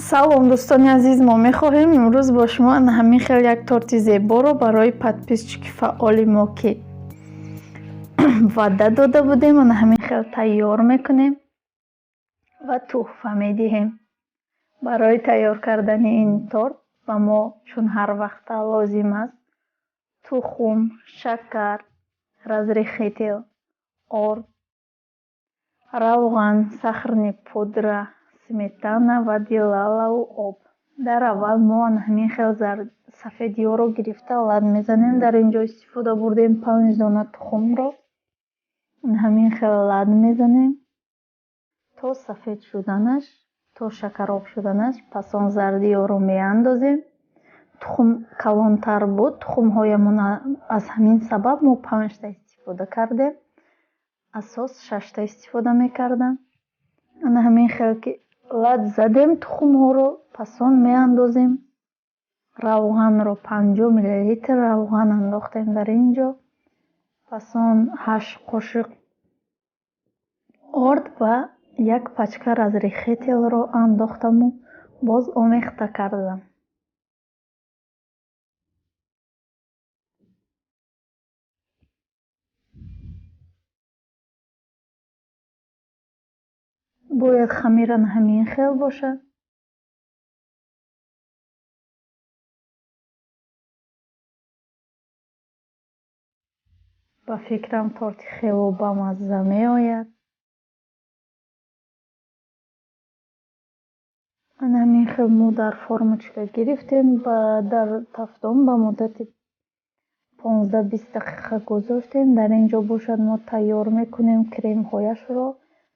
салом дӯстони азиз, мо мехоҳем имрӯз бо шумо ҳамин хел як торти зеборо барои подписчики фаъоли мо ки ваъда дода будем ҳамин хел тайёр мекунем ва тӯҳфа медиҳем. Барои тайёр кардани ин торт ба мо чун ҳар вақта лозим аст тухм, шакар, разрехетел, орд, равған, сахарни пудра, сметана ва дилалаву об. Дар аввал мо ҳамин хел сафедиёро гирифта лад мезанем. Дар ин ҷо истифода бурдем 5 дона тухмро ҳамин хел лад мезанем то сафед шуданаш, то шакароб шуданаш. Пас он зардиёро меандозем. тухм калонтар буд, тухмҳоямон аз ҳамин сабаб мо 5 та истифода кардем. асос 6 та истифода мекардам. ҳамин хел ки лад задем тухмҳоро, пас он меандозем. равғанро 50 мл равған андохтем дар ин ҷо. Пас он 8 қошиқ орд ва 1 пачка разрехетелро андохтаму боз омехта кардам. бояд хамиран ҳамин хел бошад. ба фикрам торти хело бамазза меояд. ҳамин хел мо дар формочка гирифтем, дар тафтон ба муддати 15-20 дақиқа гузоштем. Дар ин ҷо бошад мо тайёр мекунем кремҳояшро.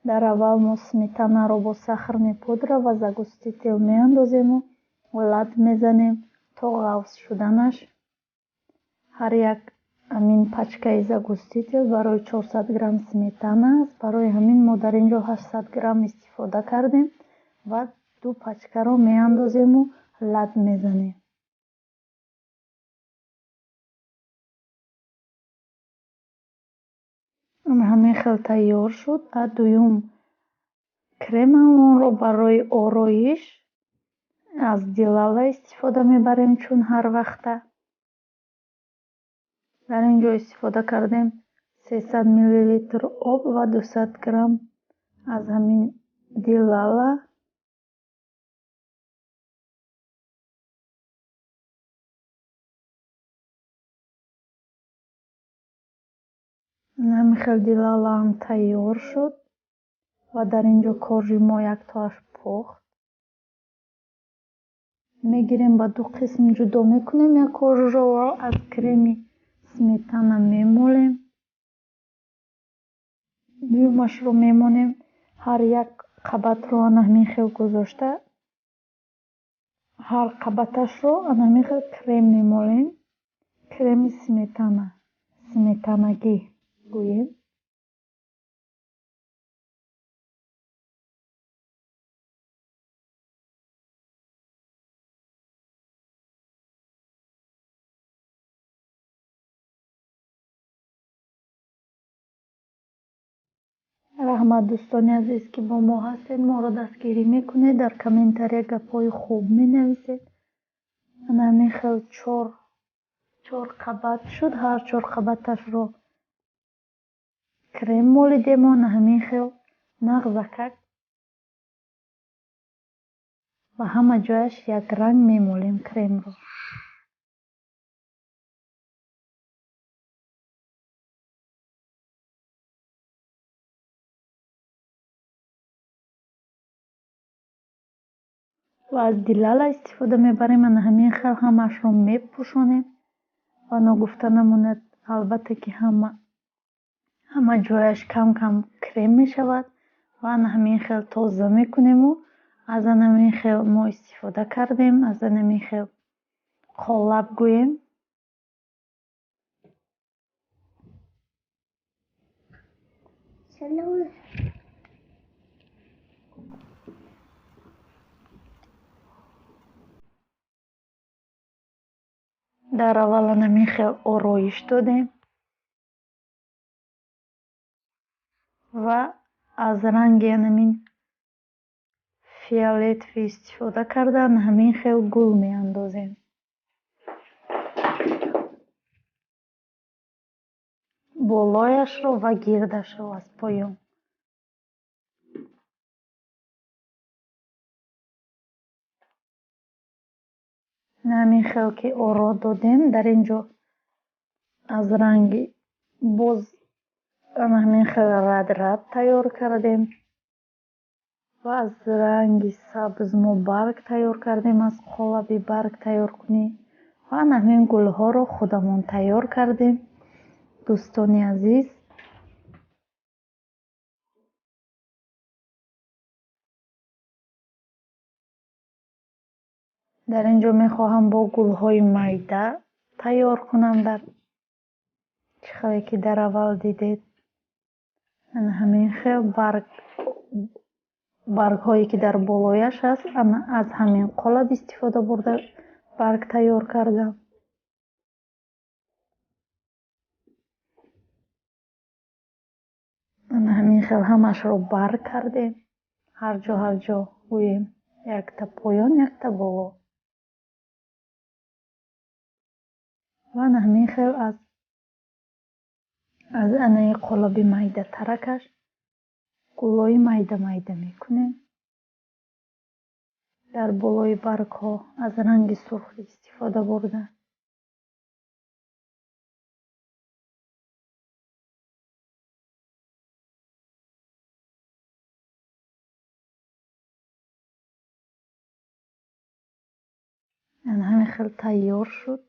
Дар аввал мо сметанаро бо сахарни пудра ва загустител меандозему лад мезанем то ғафс шуданаш. ҳар як амин пачкаи загустител барои 400 грамм сметана аст. Барои ҳамин мо дар ин ҷо 800 грамм истифода кардем ва 2 пачкаро меандозему лад мезанем. ҳамин хел тайёр шуд. дуюм кремамонро барои ороиш аз дилала истифода мебарем чун ҳар вақта. дар ин ҷо истифода кардем 300 мл об ва 200 грамм аз ҳамин дилала. ҳамин хел дилалаам тайёр шуд ва дар ин ҷо коржи мо яктоаш пухт. мегирем ба 2 қисм ҷудо мекунем. як коржро аз креми сметана мемолем. дуюмашро мемонем. ҳар як қабатро ҳамин хел гузошта ҳар қабаташро ҳамин хел крем мемолем. креми сметана, сметанагӣ гӯем. раҳмат дӯстони азиз ки бо мо ҳастед. моро дастгирӣ мекунед, дар комментария гапҳои хуб менависед. ҳамин хел 4 қабат шуд. ҳар 4 қабаташро крем молидем. ҳамин хел нағзакак ва ҳама ҷояш як ранг мемолем кремро. ва аз дилала истифода мебарем. ҳамин хел ҳамаашро мепӯшонем ва ногуфта намонад, албатта ки ҳама ҷояш кам кам крем мешавад ва ҳамин хел тоза мекунему. аз ҳамин хел мо истифода кардем. аз ҳамин хел қолаб гӯем. дар аввал ҳамин хел ороиш додем ва аз ранги ҳамин фиолетовӣ истифода карда ҳамин хел гул меандозем. болояшро ва гирдашро аз поён. ҳамин хел ки оро додем, дар ин ҷо аз ранги боз ҳамин хел рад тайёр кардем ва аз ранги сабз мо барг тайёр кардем. Аз қолаби барг тайёр кунем ва ҳамин гулҳоро худамон тайёр кардем. дӯстони азиз, дар ин ҷо мехоҳам бо гулҳои майда тайёр кунам, дар чихеле ки дар аввал дидед. ҳамин хел баргҳое ки дар болояш аст, аз ҳамин қолаб истифода бурда барг тайёр кардам. ҳамин хел ҳамашро барг кардем, ҳар ҷо гӯем якта поён, якта боло. ва ҳамин хел аз анаи қолаби майдатаракаш гулҳои майда мекунем. дар болои баргҳо аз ранги сурх истифода бурда ҳамин хел тайёр шуд.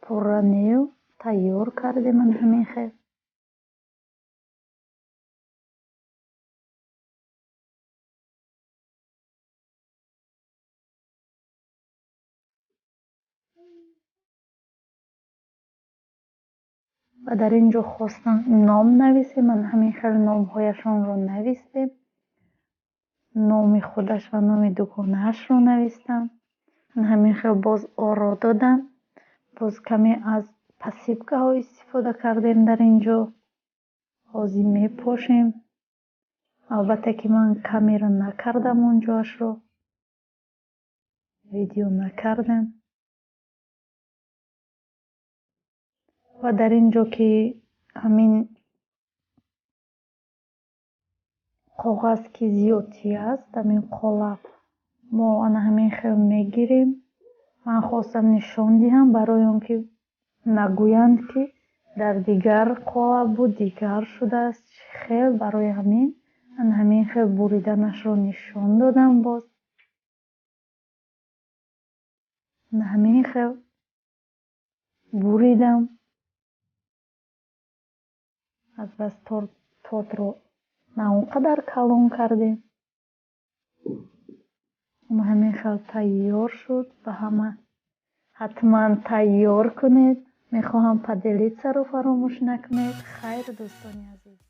пурранею тайёр кардем. ҳамин хел ва дар ин ҷо хостам ном нависем. ҳамин хел номҳояшонро навистем. номи худаш ва номи дугонаашро навистам. ҳамин хел боз оро додам. боз каме аз посипкаҳо истифода кардем. дар ин ҷо ҳозир мепошем. албатта ки ман камера накардам, онҷоашро видео накардам. ва дар ин ҷо ки ҳамин коғаз ки зиёдтӣ аст, ҳамин қолаб мо ҳамин хел мегирем. ман хостам нишон диҳам барои он ки нагӯянд ки дар дигар қолаб буд, дигар шудааст чӣ хел. барои ҳамин хел буриданашро нишон додам. боз ҳамин хел буридам. аз тортро на он қадар калон кардем. ҳамин хел тайёр шуд. ва ҳама ҳатман тайёр кунед. мехоҳам падилитсаро фаромӯш накунед. хайр, дӯстони азиз.